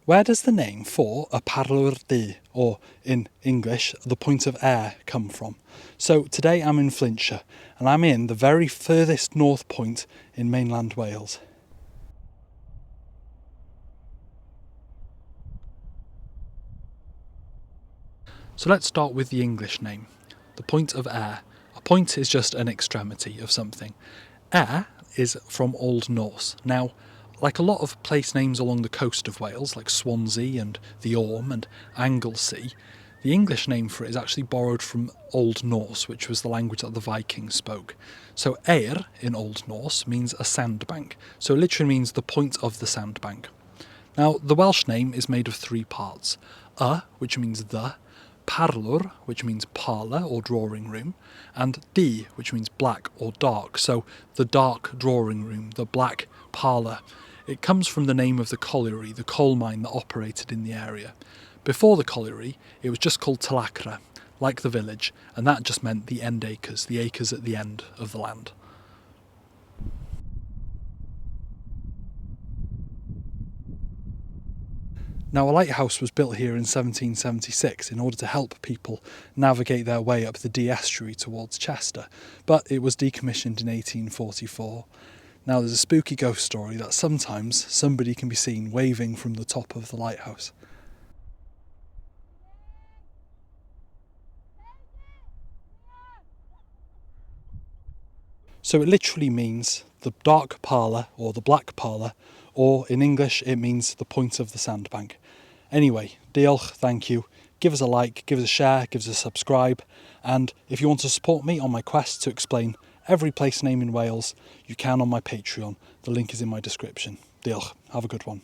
Where does the name for a Parlwr, or in English, the Point of Ayr, come from? So today I'm in Flintshire, and I'm in the very furthest north point in mainland Wales. So let's start with the English name, the Point of Ayr. A point is just an extremity of something. Ayr is from Old Norse. Now, like a lot of place names along the coast of Wales, like Swansea and the Orme and Anglesey, the English name for it is actually borrowed from Old Norse, which was the language that the Vikings spoke. So Ayr in Old Norse means a sandbank, so it literally means the point of the sandbank. Now, the Welsh name is made of three parts. Which means the, Parlwr, which means parlour or drawing room, and D, which means black or dark, so the dark drawing room, the black parlour. It comes from the name of the colliery, the coal mine that operated in the area. Before the colliery, it was just called Talacra, like the village, and that just meant the end acres, the acres at the end of the land. Now, a lighthouse was built here in 1776 in order to help people navigate their way up the Dee estuary towards Chester, but it was decommissioned in 1844. Now, there's a spooky ghost story that sometimes somebody can be seen waving from the top of the lighthouse. So it literally means the dark parlour or the black parlour, or in English it means the point of the sandbank. Anyway, diolch, thank you. Give us a like, give us a share, give us a subscribe, and if you want to support me on my quest to explain every place name in Wales, you can on my Patreon. The link is in my description. Diolch, have a good one.